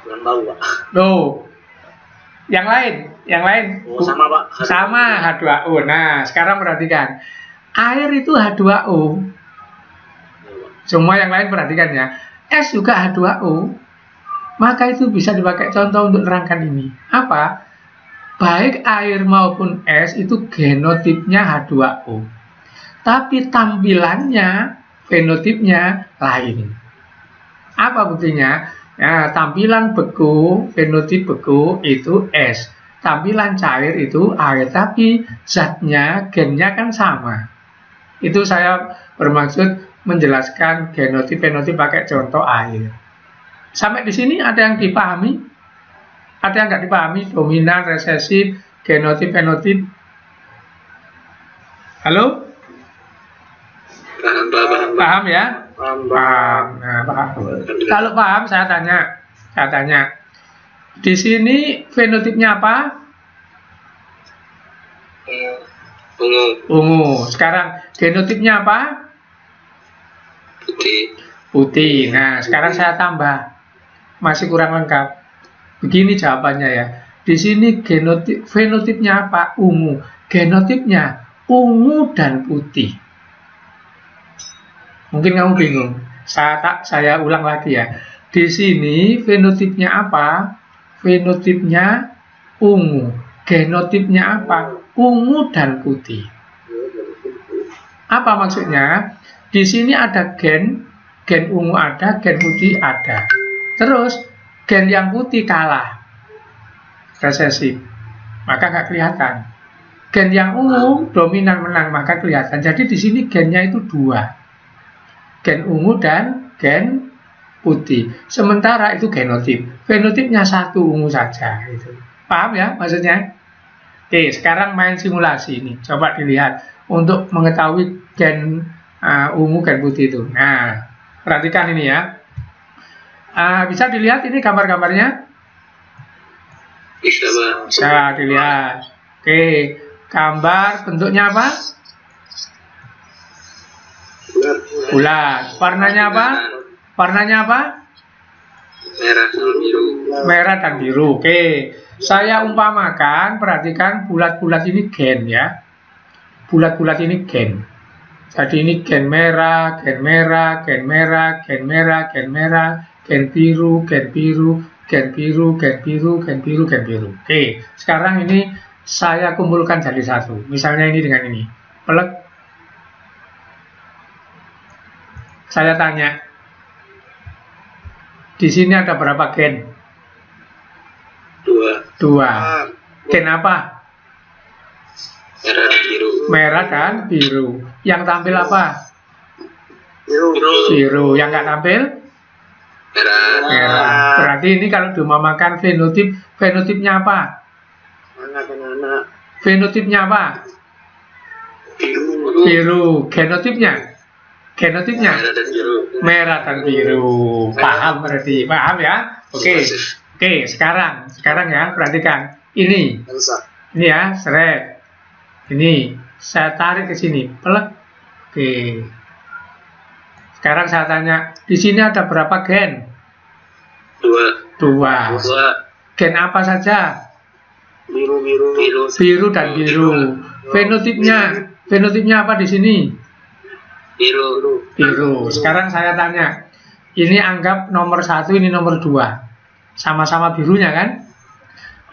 C: Kurang tahu Pak.
A: Loh. Yang lain.
C: Oh, sama Pak.
A: Sama H2O. Nah, sekarang perhatikan. Air itu H2O. Semua yang lain perhatikan ya. Es juga H2O. Maka itu bisa dipakai contoh untuk menerangkan ini. Apa? Baik air maupun es itu genotipnya H2O. Tapi tampilannya, fenotipnya lain. Apa buktinya? Nah, tampilan beku, fenotip beku itu es. Tampilan cair itu air, tapi zatnya, gennya kan sama. Itu saya bermaksud menjelaskan genotip, fenotip pakai contoh air. Sampai di sini ada yang dipahami? Ada yang nggak dipahami? Dominan, resesif, genotip, fenotip. Halo? Paham ya? Paham. Nah, paham. Kalau paham, saya tanya. Di sini fenotipnya apa? Ungu. Sekarang genotipnya apa?
B: Putih.
A: Putih. Nah, sekarang saya tambah. Masih kurang lengkap. Begini jawabannya ya. Di sini fenotipnya apa? Ungu. Genotipnya ungu dan putih. Mungkin kamu bingung. Saya ulang lagi ya. Di sini fenotipnya apa? Fenotipnya ungu. Genotipnya apa? Ungu dan putih. Apa maksudnya? Di sini ada gen ungu ada, gen putih ada. Terus gen yang putih kalah, resesif, maka nggak kelihatan. Gen yang ungu dominan menang, maka kelihatan. Jadi di sini gennya itu 2, gen ungu dan gen putih. Sementara itu genotip, fenotipnya 1 ungu saja. Itu paham ya maksudnya? Oke, sekarang main simulasi ini. Coba dilihat untuk mengetahui gen ungu gen putih itu. Nah, perhatikan ini ya. Bisa dilihat ini gambar-gambarnya? Bisa dilihat. Oke, gambar bentuknya apa? Bulat. Warnanya apa? Warnanya apa?
B: Merah sama biru.
A: Merah dan biru. Oke, saya umpamakan, perhatikan bulat-bulat ini gen ya. Bulat-bulat ini gen. Jadi ini gen merah, gen merah, gen merah, gen merah, gen merah, gen biru, gen biru, gen biru, gen biru, gen biru, gen biru. Oke, sekarang ini saya kumpulkan jadi satu. Misalnya ini dengan ini. Pelek. Saya tanya, di sini ada berapa gen? 2. Gen apa?
B: Merah dan biru.
A: Merah dan biru. Yang tampil apa?
C: Biru.
A: Biru. Yang nggak tampil?
B: Merah.
A: Berarti ini kalau diumpamakan fenotipnya apa?
C: Anak-anak.
A: Fenotipnya apa?
B: Biru.
A: Biru. Genotipnya?
B: Merah dan biru.
A: Merah dan biru. Paham berarti? Paham ya? Oke. Oke, sekarang ya, perhatikan. Ini ya, seret. Ini saya tarik ke sini, pelek. Oke. Sekarang saya tanya, di sini ada berapa gen? 2. Gen apa saja?
C: Biru.
A: Biru dan biru. Fenotipnya apa di sini? Biru. Sekarang saya tanya, ini anggap nomor 1, ini nomor 2. Sama-sama birunya kan?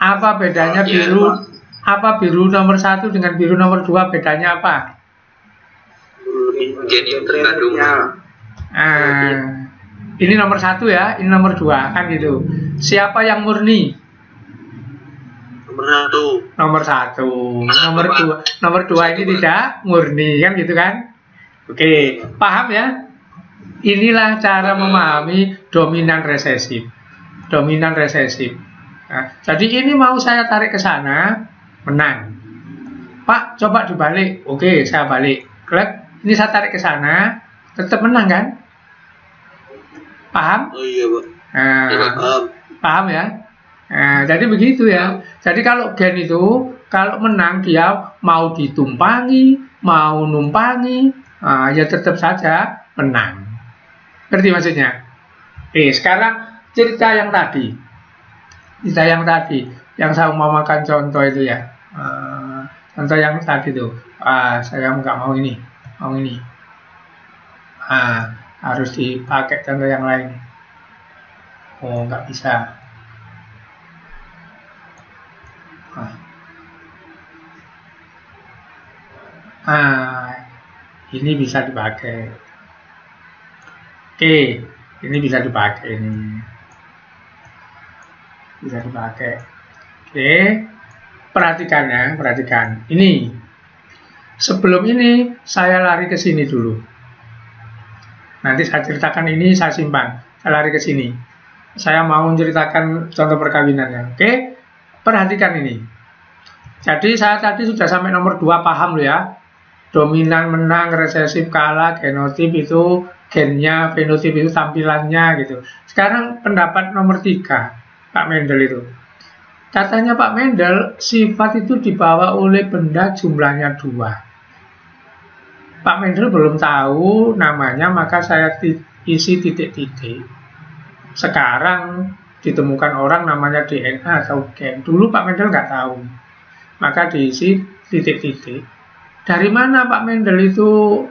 A: Apa bedanya biru? Apa biru nomor 1 dengan biru nomor 2? Bedanya apa?
B: Gen yang terkandung.
A: Ini nomor 1 ya, ini nomor 2 kan gitu. Siapa yang murni? Nomor 1. Nomor 2 ini tidak murni kan gitu kan? Oke, paham ya? Inilah cara memahami dominan resesif. Nah, jadi ini mau saya tarik ke sana, menang. Pak, coba dibalik. Oke, saya balik. Klik. Ini saya tarik ke sana, tetap menang kan? Paham?
C: Oh iya, Pak.
A: Paham ya? Nah, jadi begitu ya. Jadi kalau gen itu, kalau menang dia mau ditumpangi, mau numpangi, ya tetap saja menang. Ngerti maksudnya? Sekarang cerita yang tadi, yang saya umpamakan contoh itu ya, contoh yang tadi itu, saya nggak mau ini, harus dipakai contoh yang lain. Oh, nggak bisa. Ini bisa dipakai. Oke, ini bisa dipakai ini. Bisa dipakai. Oke, perhatikan. Ini sebelum ini saya lari ke sini dulu. Nanti saya ceritakan ini, saya simpan. Saya lari ke sini. Saya mau menceritakan contoh perkawinannya. Oke, perhatikan ini. Jadi saya tadi sudah sampai nomor 2, paham loh ya. Dominan menang, resesif kalah, genotip itu gennya, fenotip itu tampilannya gitu. Sekarang pendapat nomor 3. Pak Mendel itu. Katanya Pak Mendel, sifat itu dibawa oleh benda jumlahnya 2. Pak Mendel belum tahu namanya, maka saya isi titik-titik. Sekarang ditemukan orang namanya DNA atau gen. Dulu Pak Mendel nggak tahu, maka diisi titik-titik. Dari mana Pak Mendel itu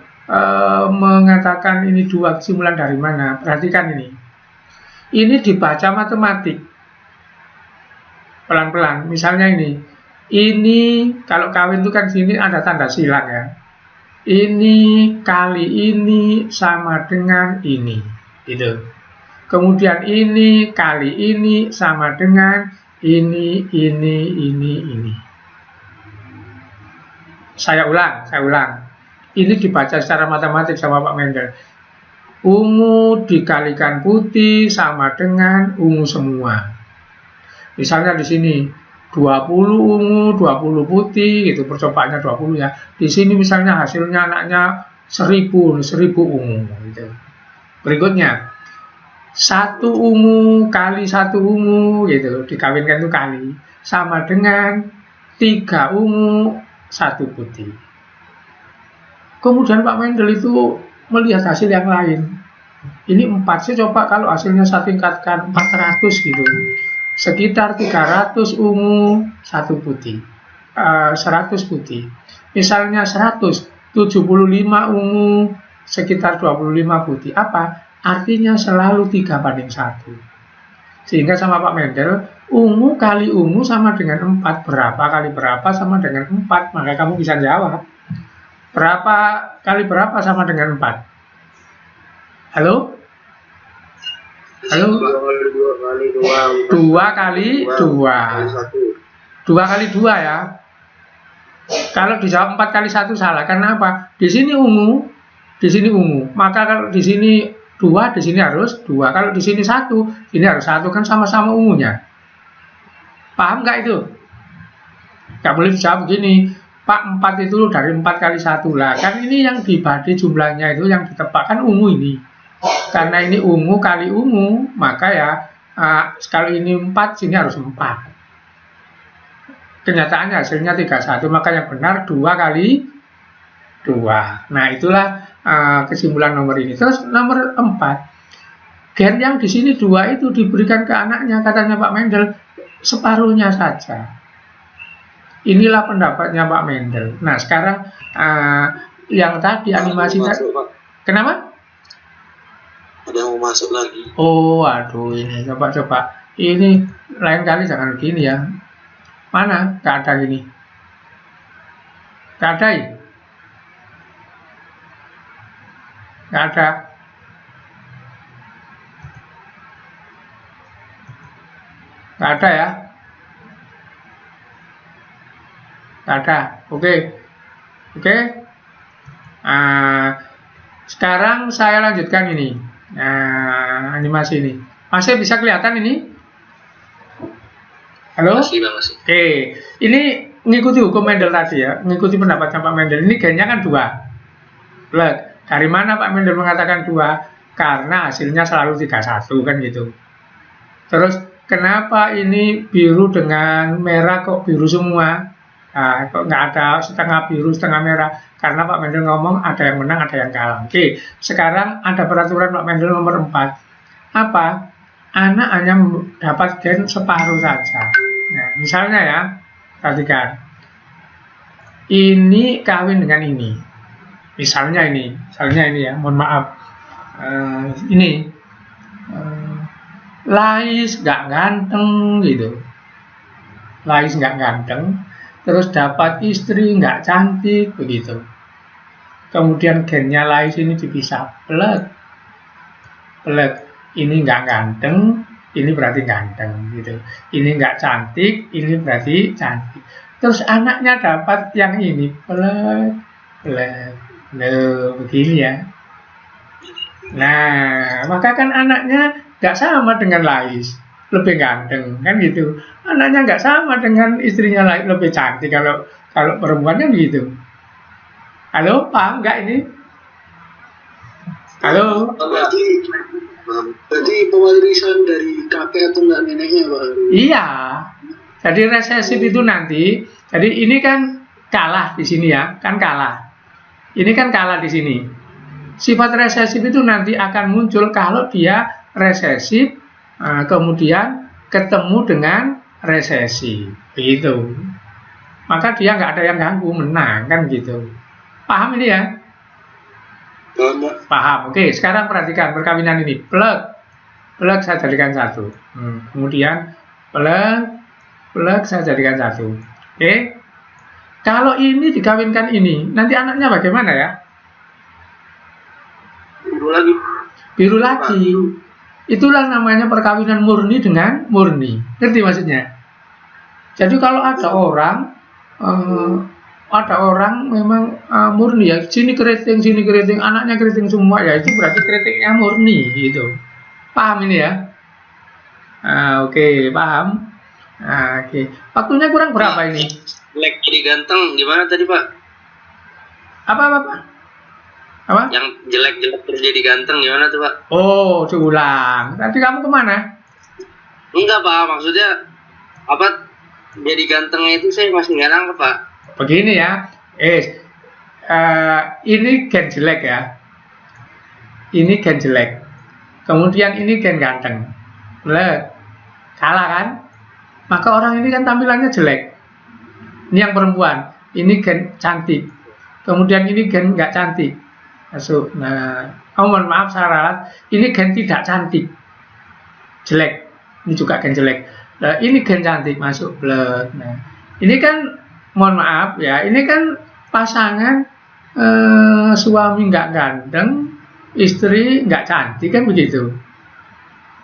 A: mengatakan ini dua kesimpulan dari mana? Perhatikan ini. Ini dibaca matematik. Pelan-pelan. Misalnya ini kalau kawin itu kan sini ada tanda silang ya. Ini kali ini sama dengan ini. Gitu. Kemudian ini kali ini sama dengan ini. Saya ulang. Ini dibaca secara matematik sama Pak Mendel. Ungu dikalikan putih sama dengan ungu semua. Misalnya di sini 20 ungu, 20 putih, gitu percobaannya 20 ya. Di sini misalnya hasilnya anaknya 1000 ungu gitu. Berikutnya 1 ungu kali 1 ungu gitu, dikawinkan itu kali sama dengan 3 ungu 1 putih. Kemudian Pak Mendel itu melihat hasil yang lain. Ini 4, saya coba kalau hasilnya saya tingkatkan 400 gitu. Sekitar 300 ungu 1 putih. 100 putih. Misalnya 175 ungu sekitar 25 putih. Apa? Artinya selalu 3:1. Sehingga sama Pak Mendel, ungu kali ungu sama dengan 4. Berapa kali berapa sama dengan 4. Maka kamu bisa jawab. Berapa kali berapa sama dengan 4? Halo?
C: 2 kali 2.
A: 2 kali 2. 2 kali 2 ya. Kalau dijawab 4 kali 1 salah. Karena apa? Di sini ungu, di sini ungu. Maka kalau di sini 2, di sini harus 2. Kalau di sini 1, ini harus 1, kan sama-sama ungunya. Paham nggak itu? Nggak boleh dijawab begini. Pak, 4 itu dari 4 kali 1 lah. Kan ini yang dibagi jumlahnya itu yang ditebakkan ungu ini. Karena ini ungu kali ungu, maka ya kalau ini 4, sini harus 4. Kenyataannya hasilnya 31, maka yang benar 2 kali 2. Nah, itulah kesimpulan nomor ini. Terus nomor 4. Gen yang di sini 2 itu diberikan ke anaknya, katanya Pak Mendel, separuhnya saja. Inilah pendapatnya Pak Mendel. Nah, sekarang yang tadi animasi tadi. Kenapa?
C: Ada yang mau masuk lagi.
A: Oh, aduh, ini coba. Ini lain kali jangan begini ya. Mana? Gak ada gini. Gak ada ya? Gak ada. Gak ada ya? Gak ada. Oke. Sekarang saya lanjutkan ini. Animasi ini. Masih bisa kelihatan ini? Halo?
C: Masih.
A: Oke. Ini ngikuti hukum Mendel tadi ya. Ngikuti pendapatnya Pak Mendel. Ini gennya kan 2. Lihat. Dari mana Pak Mendel mengatakan 2? Karena hasilnya selalu 31 kan gitu. Terus kenapa ini biru dengan merah kok biru semua? Kok nggak ada setengah biru, setengah merah? Karena Pak Mendel ngomong ada yang menang, ada yang kalah. Oke, sekarang ada peraturan Pak Mendel nomor 4. Apa? Anak hanya dapat gen separuh saja. Nah, misalnya ya, perhatikan. Ini kawin dengan ini. Misalnya ini ya, mohon maaf. Ini. Lais nggak ganteng gitu. Lais nggak ganteng. Terus dapat istri nggak cantik begitu. Kemudian gennya Lais ini dipisah, pelet. Ini nggak ganteng, ini berarti ganteng gitu. Ini nggak cantik, ini berarti cantik. Terus anaknya dapat yang ini, pelet. Loh, begini ya. Nah, maka kan anaknya nggak sama dengan Lais. Lebih ganteng kan gitu. Anaknya nggak sama dengan istrinya lebih cantik kalau perempuan kan gitu. Halo, paham nggak ini? Halo.
C: Berarti pewarisan dari kakek atau nggak neneknya Pak?
A: Iya. Jadi resesif itu nanti. Jadi ini kan kalah di sini ya, kan kalah. Ini kan kalah di sini. Sifat resesif itu nanti akan muncul kalau dia resesif. Kemudian ketemu dengan resesi, begitu. Maka dia nggak ada yang ganggu, menang kan gitu. Paham ini ya? Paham. Oke, sekarang perhatikan perkawinan ini. Plug saya jadikan satu. Kemudian plug saya jadikan satu. Oke. Kalau ini dikawinkan ini, nanti anaknya bagaimana ya? Biru lagi. Itulah namanya perkawinan murni dengan murni. Ngerti maksudnya? Jadi kalau ada orang memang murni ya, sini keriting, anaknya keriting semua ya, itu berarti keritingnya murni gitu. Paham ini ya? Oke, paham. Oke. Waktunya kurang berapa ini?
C: Jelek jadi ganteng gimana tadi Pak?
A: Apa?
C: Yang jelek terus jadi ganteng gimana tuh Pak?
A: Oh, diulang. Tadi kamu kemana?
C: Enggak Pak, maksudnya apa? Jadi gantengnya itu saya masih nggak nangkep Pak.
A: Begini ya, ini gen jelek ya. Ini gen jelek. Kemudian ini gen ganteng. Salah kan? Maka orang ini kan tampilannya jelek. Ini yang perempuan. Ini gen cantik. Kemudian ini gen nggak cantik. Masuk. Nah, mohon maaf Sarah. Ini gen tidak cantik. Jelek. Ini juga gen jelek. Nah, ini gen cantik masuk blood. Nah, ini kan mohon maaf ya. Ini kan pasangan suami nggak ganteng, istri nggak cantik kan begitu.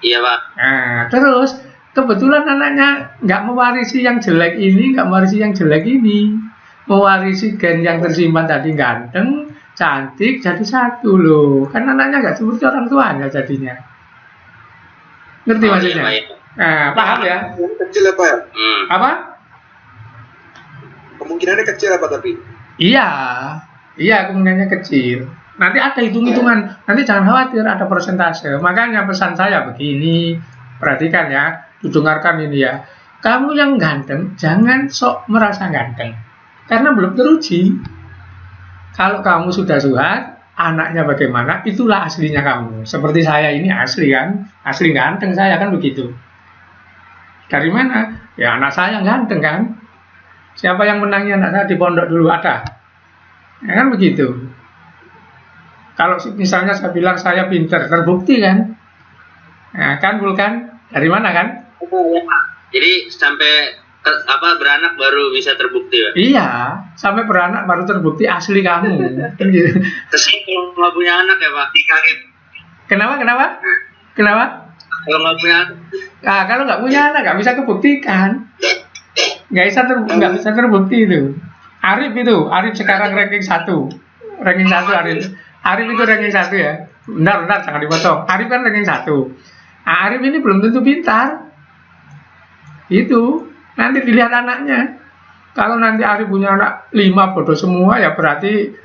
C: Iya Pak.
A: Nah, terus kebetulan anaknya nggak mewarisi yang jelek ini, nggak mewarisi yang jelek ini, mewarisi gen yang tersimpan tadi ganteng, cantik, jadi satu loh. Kan anaknya nggak seperti orang tuanya jadinya. Ngerti maksudnya?
C: Iya,
A: Nah, paham ya?
D: Kecil apa ya?
A: Apa?
D: Kemungkinannya kecil apa tapi?
A: Iya, kemungkinannya kecil. Nanti ada hitung-hitungan. Nanti jangan khawatir, ada persentase. Makanya pesan saya begini, perhatikan ya, didengarkan ini ya. Kamu yang ganteng, jangan sok merasa ganteng. Karena belum teruji. Kalau kamu sudah suhat, anaknya bagaimana, itulah aslinya kamu. Seperti saya ini asli kan, asli ganteng saya kan begitu. Dari mana? Ya anak saya ganteng kan. Siapa yang menangi anak saya di pondok dulu ada? Ya kan begitu. Kalau misalnya saya bilang saya pinter, terbukti kan? Nah, kan bukan? Dari mana kan?
C: Jadi sampai beranak baru bisa terbukti Pak?
A: Iya, sampai beranak baru terbukti asli kamu.
C: Terus kalau nggak punya anak ya Pak, dikaget.
A: Kenapa?
C: Kalau nggak punya anak,
A: Nah, kalau nggak punya anak nggak bisa kebuktikan, nggak bisa terbukti itu. Arif sekarang ranking 1 Arif itu ranking 1 ya. Bentar, jangan dipotong. Arif kan ranking 1. Nah, Arif ini belum tentu pintar. Itu nanti dilihat anaknya. Kalau nanti Arif punya anak 5 bodoh semua ya berarti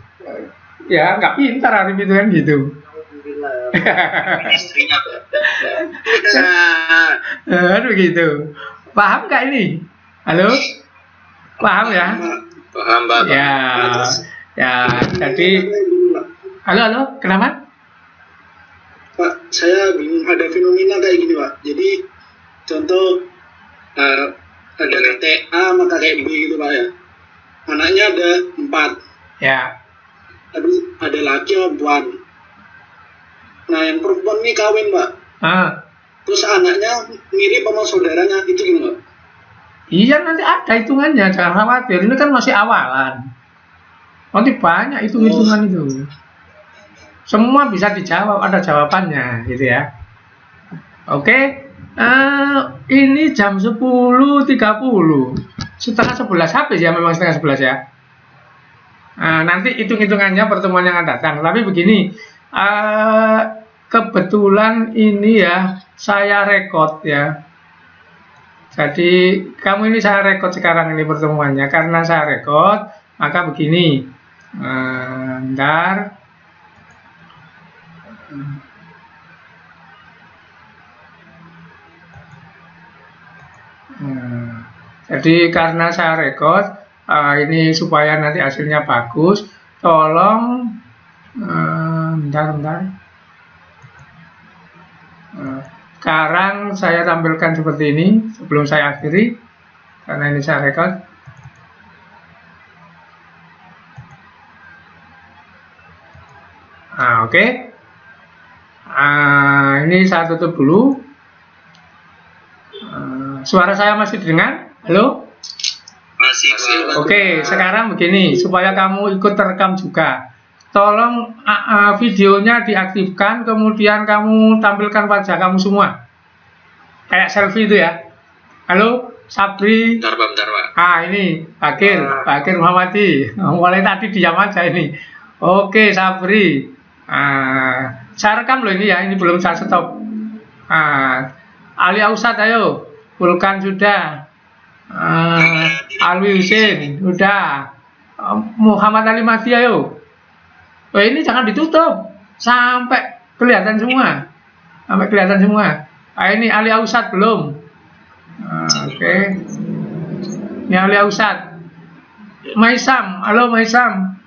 A: ya nggak pintar Arif itu kan gitu.
C: istrinya
A: Begitu. Paham nggak ini? Halo? Paham ya?
C: paham Pak.
A: Ya. Jadi, halo, kenapa?
D: Pak, saya bingung ada fenomena kayak gini Pak. Jadi contoh ada kakek A sama kakek B gitu Pak ya. Anaknya ada 4.
A: Ya.
D: Ada laki sama perempuan. Nah yang perempuan ini kawin Pak. Terus anaknya mirip sama saudaranya, itu gimana Pak?
A: Iya, nanti ada hitungannya, jangan khawatir. Ini kan masih awalan. Nanti banyak hitung-hitungan itu. Semua bisa dijawab, ada jawabannya, gitu ya. Oke, ini jam 10.30. Setengah 11 habis ya, memang setengah 11 ya. Nanti hitung-hitungannya pertemuan yang akan datang. Tapi begini, kebetulan ini ya, saya rekod ya. Jadi kamu ini saya rekod sekarang ini pertemuannya. Karena saya rekod, maka begini. Bentar. Jadi karena saya rekod, ini supaya nanti hasilnya bagus, tolong bentar. sekarang saya tampilkan seperti ini sebelum saya akhiri, karena ini saya rekod. Oke. Ini saya tutup dulu. Suara saya masih didengar? Halo?
C: Masih.
A: Oke, sekarang begini, supaya kamu ikut terekam juga. Tolong videonya diaktifkan, kemudian kamu tampilkan wajah kamu semua. Kayak selfie itu ya. Halo, Sabri.
C: Bentar, Pak.
A: Ini Bakir Muhammadi. Mulai tadi diam aja ini. Oke, Sabri. Saya rekam loh ini ya, ini belum saya stop. Ali Ausad, ayo. Vulkan sudah. Alwi Husin udah. Muhammad Ali Mahdi, ayo. Ini jangan ditutup sampai kelihatan semua. Ini Ali Ausad belum. Oke. Ini Ali Ausad. Maisam, halo Maisam.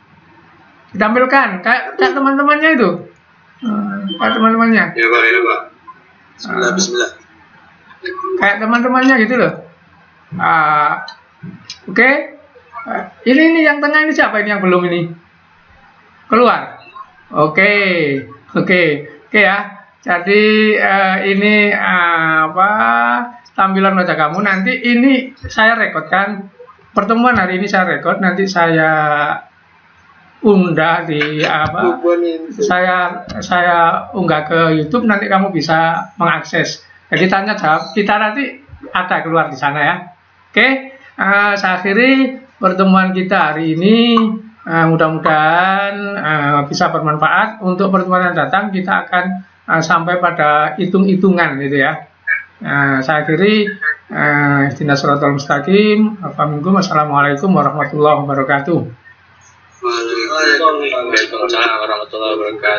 A: Ditampilkan kayak teman-temannya itu. Kayak teman-temannya.
C: Ya Pak. Bismillah.
A: Kayak teman-temannya gitu loh. Oke. Ini yang tengah ini siapa ini yang belum ini? Keluar. Oke ya. Jadi ini tampilan wajah kamu. Nanti ini saya rekodkan. Pertemuan hari ini saya rekod. Nanti saya unggah di saya unggah ke YouTube. Nanti kamu bisa mengakses. Jadi tanya jawab. Kita nanti ada keluar di sana ya. Oke. Saya akhiri pertemuan kita hari ini. Mudah-mudahan bisa bermanfaat. Untuk pertemuan yang datang kita akan sampai pada hitung-hitungan gitu ya. Saya akhiri. Ihdinas shiratal mustaqim. Assalamualaikum warahmatullahi wabarakatuh.
C: Waalaikumsalam warahmatullahi wabarakatuh.